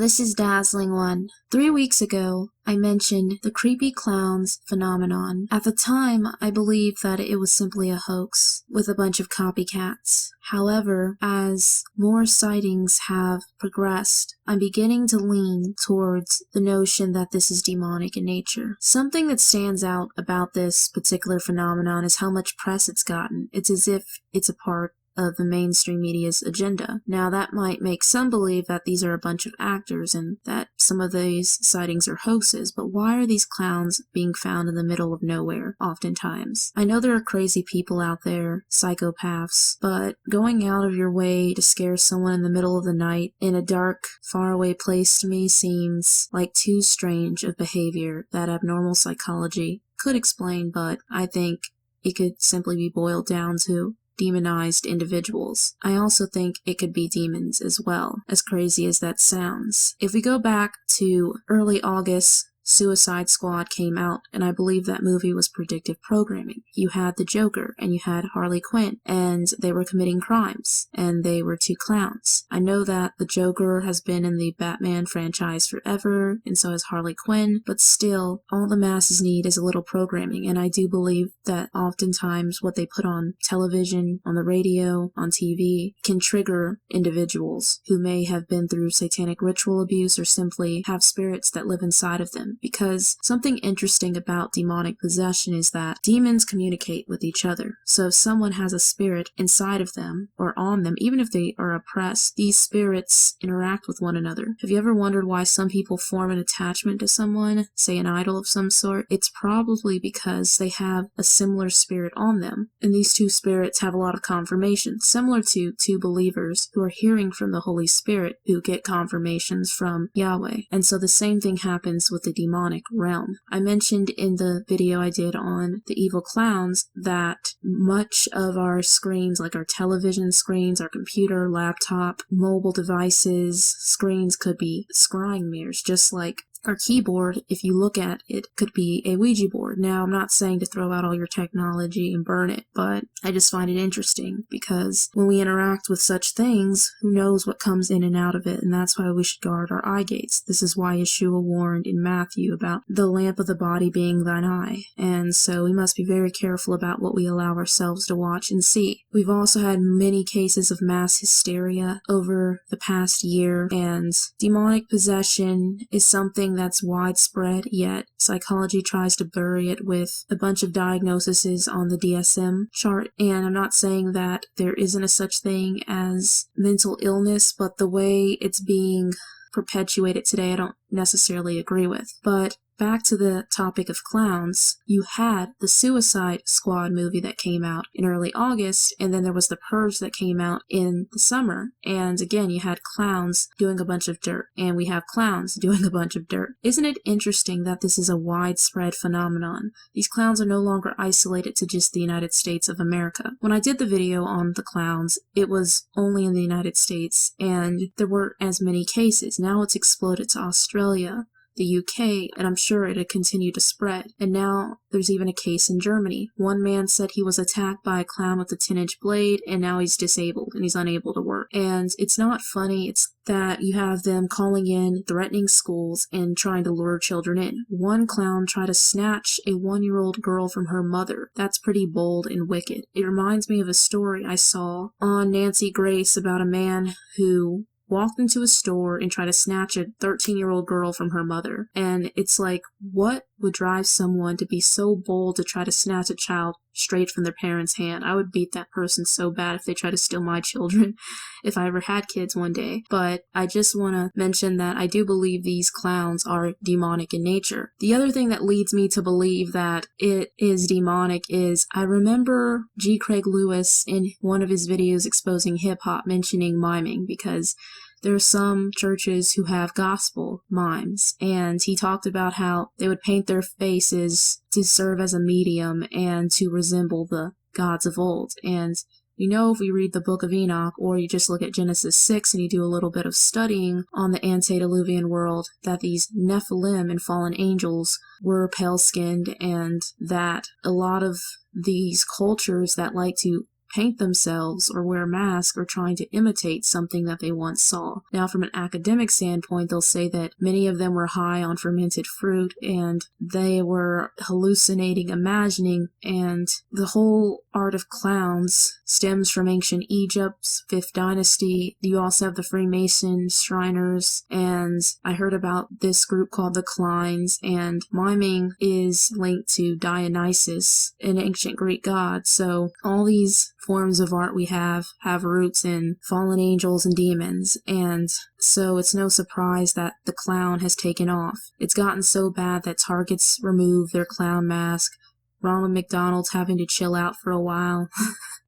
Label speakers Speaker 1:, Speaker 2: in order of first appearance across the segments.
Speaker 1: this is Dazzling One. 3 weeks ago, I mentioned the creepy clowns phenomenon. At the time, I believed that it was simply a hoax with a bunch of copycats. However, as more sightings have progressed, I'm beginning to lean towards the notion that this is demonic in nature. Something that stands out about this particular phenomenon is how much press it's gotten. It's as if it's a part of the mainstream media's agenda. Now, that might make some believe that these are a bunch of actors and that some of these sightings are hoaxes, but why are these clowns being found in the middle of nowhere, oftentimes? I know there are crazy people out there, psychopaths, but going out of your way to scare someone in the middle of the night in a dark, faraway place to me seems like too strange of behavior that abnormal psychology could explain, but I think it could simply be boiled down to demonized individuals. I also think it could be demons as well, as crazy as that sounds. If we go back to early August, Suicide Squad came out, and I believe that movie was predictive programming. You had the Joker, and you had Harley Quinn, and they were committing crimes, and they were two clowns. I know that the Joker has been in the Batman franchise forever, and so has Harley Quinn, but still, all the masses need is a little programming, and I do believe that oftentimes what they put on television, on the radio, on TV, can trigger individuals who may have been through satanic ritual abuse or simply have spirits that live inside of them. Because something interesting about demonic possession is that demons communicate with each other. So if someone has a spirit inside of them or on them, even if they are oppressed, these spirits interact with one another. Have you ever wondered why some people form an attachment to someone, say an idol of some sort? It's probably because they have a similar spirit on them. And these two spirits have a lot of confirmation, similar to two believers who are hearing from the Holy Spirit who get confirmations from Yahweh. And so the same thing happens with the demonic realm. I mentioned in the video I did on the evil clowns that much of our screens, like our television screens, our computer, laptop, mobile devices, screens could be scrying mirrors, just like our keyboard, if you look at it, could be a Ouija board. Now, I'm not saying to throw out all your technology and burn it, but I just find it interesting because when we interact with such things, who knows what comes in and out of it, and that's why we should guard our eye gates. This is why Yeshua warned in Matthew about the lamp of the body being thine eye, and so we must be very careful about what we allow ourselves to watch and see. We've also had many cases of mass hysteria over the past year, and demonic possession is something that's widespread, yet psychology tries to bury it with a bunch of diagnoses on the DSM chart. And I'm not saying that there isn't a such thing as mental illness, but the way it's being perpetuated today, I don't necessarily agree with. But back to the topic of clowns, you had the Suicide Squad movie that came out in early August, and then there was The Purge that came out in the summer. And again, you had clowns doing a bunch of dirt, and we have clowns doing a bunch of dirt. Isn't it interesting that this is a widespread phenomenon? These clowns are no longer isolated to just the United States of America. When I did the video on the clowns, it was only in the United States, and there weren't as many cases. Now it's exploded to Australia, the UK, and I'm sure it'll continue to spread. And now there's even a case in Germany. One man said he was attacked by a clown with a 10-inch blade, and now he's disabled and he's unable to work. And it's not funny, it's that you have them calling in, threatening schools, and trying to lure children in. One clown tried to snatch a 1-year-old girl from her mother. That's pretty bold and wicked. It reminds me of a story I saw on Nancy Grace about a man who walked into a store and tried to snatch a 13-year-old girl from her mother. And it's like, what would drive someone to be so bold to try to snatch a child straight from their parents' hand? I would beat that person so bad if they try to steal my children, if I ever had kids one day. But I just want to mention that I do believe these clowns are demonic in nature. The other thing that leads me to believe that it is demonic is I remember G. Craig Lewis in one of his videos exposing hip-hop mentioning miming, because there are some churches who have gospel mimes, and he talked about how they would paint their faces to serve as a medium and to resemble the gods of old. And you know, if we read the Book of Enoch, or you just look at Genesis 6 and you do a little bit of studying on the antediluvian world, that these Nephilim and fallen angels were pale-skinned, and that a lot of these cultures that like to paint themselves or wear masks or trying to imitate something that they once saw. Now, from an academic standpoint, they'll say that many of them were high on fermented fruit and they were hallucinating, imagining, and the whole art of clowns stems from ancient Egypt's 5th dynasty. You also have the Freemasons, Shriners, and I heard about this group called the Kleins, and miming is linked to Dionysus, an ancient Greek god. So all these forms of art we have roots in fallen angels and demons, and so it's no surprise that the clown has taken off. It's gotten so bad that Target's removed their clown mask, Ronald McDonald's having to chill out for a while,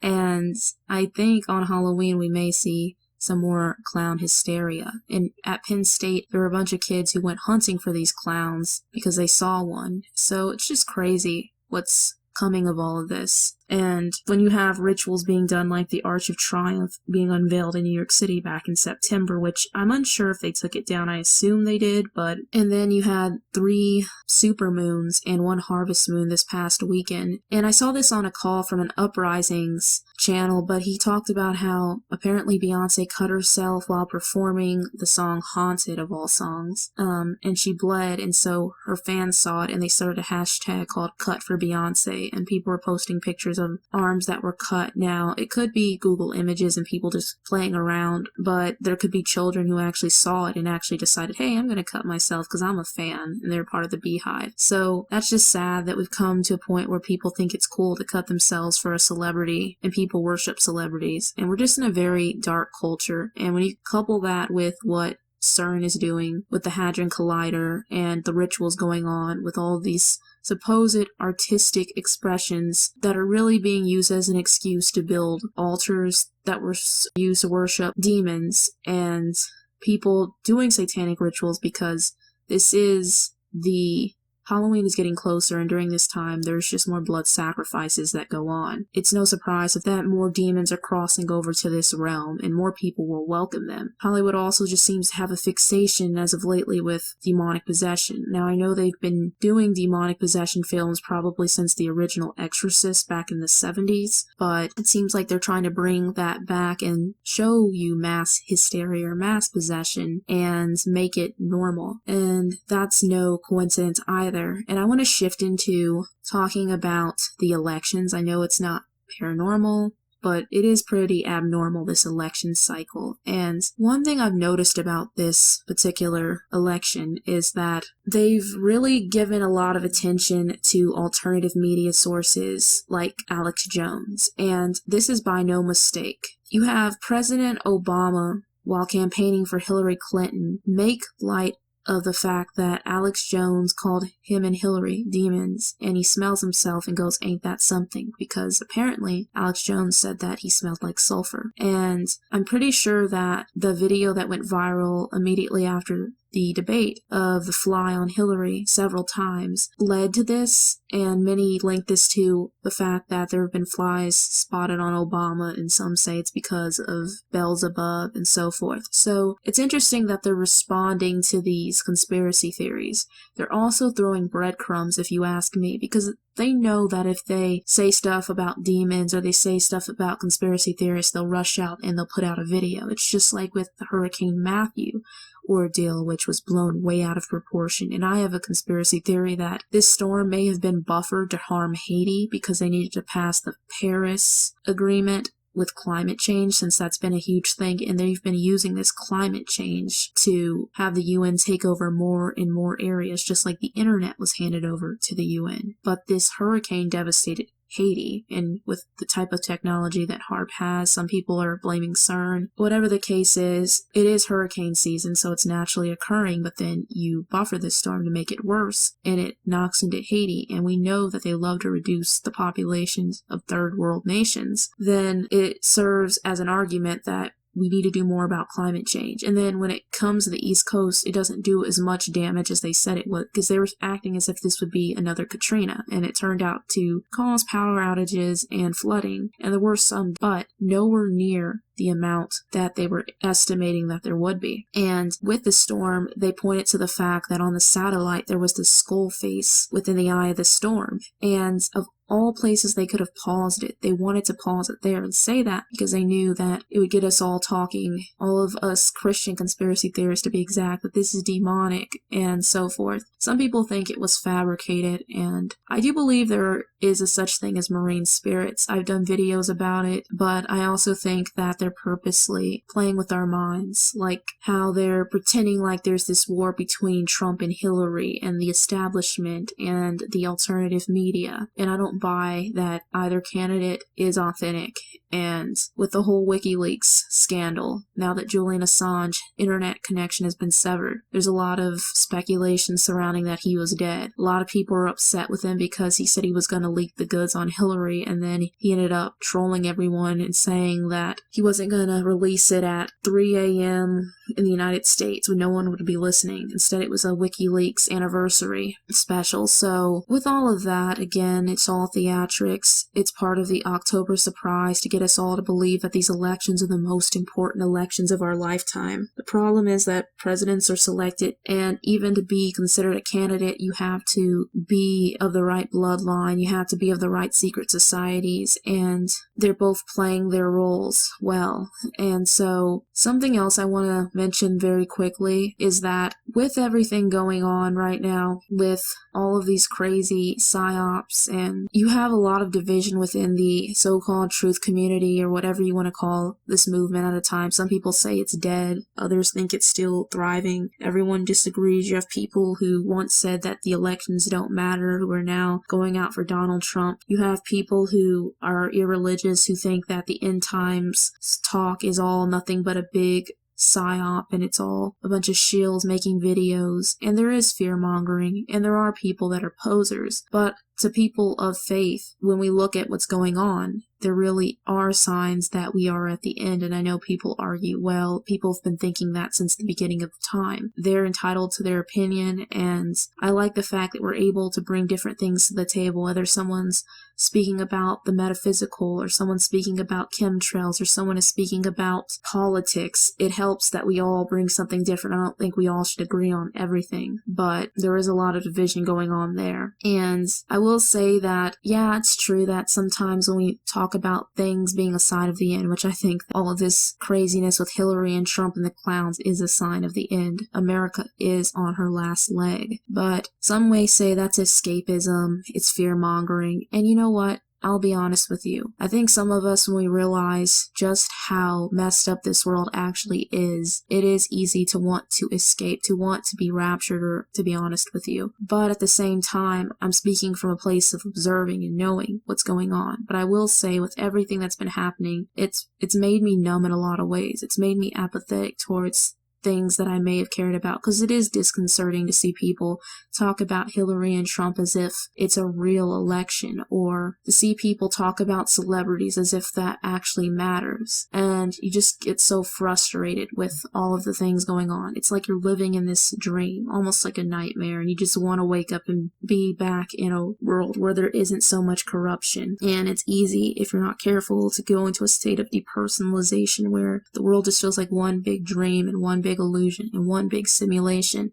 Speaker 1: and I think on Halloween we may see some more clown hysteria. And at Penn State, there were a bunch of kids who went hunting for these clowns because they saw one. So it's just crazy what's coming of all of this. And when you have rituals being done like the Arch of Triumph being unveiled in New York City back in September, which I'm unsure if they took it down, I assume they did, and then you had 3 supermoons and 1 harvest moon this past weekend. And I saw this on a call from an Uprisings channel, but he talked about how apparently Beyonce cut herself while performing the song Haunted, of all songs, and she bled, and so her fans saw it and they started a hashtag called Cut for Beyonce, and people were posting pictures of arms that were cut. Now, it could be Google Images and people just playing around, but there could be children who actually saw it and actually decided, hey, I'm going to cut myself because I'm a fan, and they're part of the Beehive. So that's just sad that we've come to a point where people think it's cool to cut themselves for a celebrity, and people worship celebrities, and we're just in a very dark culture. And when you couple that with what CERN is doing with the Hadron Collider and the rituals going on with all of these supposed artistic expressions that are really being used as an excuse to build altars that were used to worship demons, and people doing satanic rituals, because this is the Halloween is getting closer, and during this time, there's just more blood sacrifices that go on. It's no surprise that more demons are crossing over to this realm, and more people will welcome them. Hollywood also just seems to have a fixation as of lately with demonic possession. Now, I know they've been doing demonic possession films probably since the original Exorcist back in the 70s, but it seems like they're trying to bring that back and show you mass hysteria or mass possession and make it normal. And that's no coincidence either. And I want to shift into talking about the elections. I know it's not paranormal, but it is pretty abnormal, this election cycle. And one thing I've noticed about this particular election is that they've really given a lot of attention to alternative media sources like Alex Jones. And this is by no mistake. You have President Obama, while campaigning for Hillary Clinton, make light of the fact that Alex Jones called him and Hillary demons, and he smells himself and goes, ain't that something? Because apparently Alex Jones said that he smelled like sulfur. And I'm pretty sure that the video that went viral immediately after the debate of the fly on Hillary several times led to this, and many link this to the fact that there have been flies spotted on Obama, and some say it's because of Beelzebub and so forth. So it's interesting that they're responding to these conspiracy theories. They're also throwing breadcrumbs, if you ask me, because they know that if they say stuff about demons or they say stuff about conspiracy theorists, they'll rush out and they'll put out a video. It's just like with the Hurricane Matthew ordeal, which was blown way out of proportion. And I have a conspiracy theory that this storm may have been buffered to harm Haiti because they needed to pass the Paris Agreement with climate change, since that's been a huge thing, and they've been using this climate change to have the UN take over more and more areas, just like the internet was handed over to the UN. But this hurricane devastated Haiti, and with the type of technology that HARP has, some people are blaming CERN. Whatever the case is, it is hurricane season, so it's naturally occurring, but then you buffer this storm to make it worse, and it knocks into Haiti, and we know that they love to reduce the populations of third world nations. Then it serves as an argument that we need to do more about climate change. And then when it comes to the East Coast, it doesn't do as much damage as they said it would, because they were acting as if this would be another Katrina, and it turned out to cause power outages and flooding, and there were some, but nowhere near the amount that they were estimating that there would be. And with the storm, they pointed to the fact that on the satellite there was this skull face within the eye of the storm. And of all places they could have paused it, they wanted to pause it there and say that because they knew that it would get us all talking, all of us Christian conspiracy theorists to be exact, that this is demonic and so forth. Some people think it was fabricated, and I do believe there is a such thing as marine spirits. I've done videos about it, but I also think that they're purposely playing with our minds, like how they're pretending like there's this war between Trump and Hillary and the establishment and the alternative media. And I don't buy that either candidate is authentic. And with the whole WikiLeaks scandal, now that Julian Assange internet connection has been severed, there's a lot of speculation surrounding that he was dead. A lot of people are upset with him because he said he was going to leak the goods on Hillary, and then he ended up trolling everyone and saying that he wasn't going to release it at 3 a.m. in the United States when no one would be listening. Instead, it was a WikiLeaks anniversary special. So with all of that, again, it's all theatrics. It's part of the October surprise to get us all to believe that these elections are the most important elections of our lifetime. The problem is that presidents are selected, and even to be considered a candidate, you have to be of the right bloodline, you have to be of the right secret societies, and they're both playing their roles well. And so something else I want to mention very quickly is that with everything going on right now, with all of these crazy psyops, and you have a lot of division within the so-called truth community, or whatever you want to call this movement at a time. Some people say it's dead, others think it's still thriving. Everyone disagrees. You have people who once said that the elections don't matter, who are now going out for Donald Trump. You have people who are irreligious, who think that the end times talk is all nothing but a big psyop, and it's all a bunch of shills making videos, and there is fear-mongering, and there are people that are posers. But to people of faith, when we look at what's going on, there really are signs that we are at the end. And I know people argue, well, people have been thinking that since the beginning of time. They're entitled to their opinion, and I like the fact that we're able to bring different things to the table, whether someone's speaking about the metaphysical, or someone's speaking about chemtrails, or someone is speaking about politics. It helps that we all bring something different. I don't think we all should agree on everything, but there is a lot of division going on there. And I will say that, yeah, it's true that sometimes when we talk about things being a sign of the end, which I think all of this craziness with Hillary and Trump and the clowns is a sign of the end. America is on her last leg. But some may say that's escapism, it's fear-mongering, and you know what? I'll be honest with you. I think some of us, when we realize just how messed up this world actually is, it is easy to want to escape, to want to be raptured, or to be honest with you. But at the same time, I'm speaking from a place of observing and knowing what's going on. But I will say, with everything that's been happening, it's made me numb in a lot of ways. It's made me apathetic towards things that I may have cared about, because it is disconcerting to see people talk about Hillary and Trump as if it's a real election, or to see people talk about celebrities as if that actually matters. And you just get so frustrated with all of the things going on. It's like you're living in this dream, almost like a nightmare, and you just want to wake up and be back in a world where there isn't so much corruption. And it's easy, if you're not careful, to go into a state of depersonalization where the world just feels like one big dream and one big illusion and one big simulation.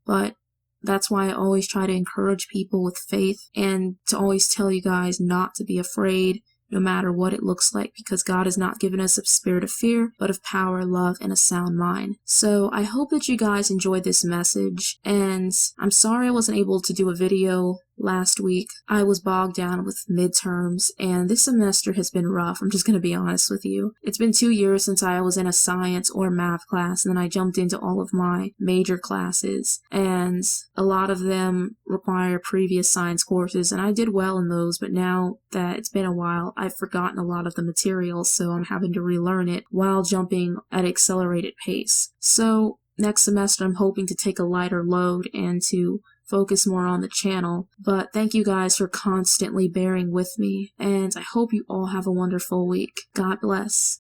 Speaker 1: But that's why I always try to encourage people with faith, and to always tell you guys not to be afraid, no matter what it looks like, because God has not given us a spirit of fear, but of power, love, and a sound mind. So I hope that you guys enjoyed this message, and I'm sorry I wasn't able to do a video last week. I was bogged down with midterms, and this semester has been rough. I'm just going to be honest with you. It's been 2 years since I was in a science or math class, and then I jumped into all of my major classes, and a lot of them require previous science courses, and I did well in those, but now that it's been a while, I've forgotten a lot of the material, so I'm having to relearn it while jumping at accelerated pace. So next semester, I'm hoping to take a lighter load and to focus more on the channel. But thank you guys for constantly bearing with me, and I hope you all have a wonderful week. God bless.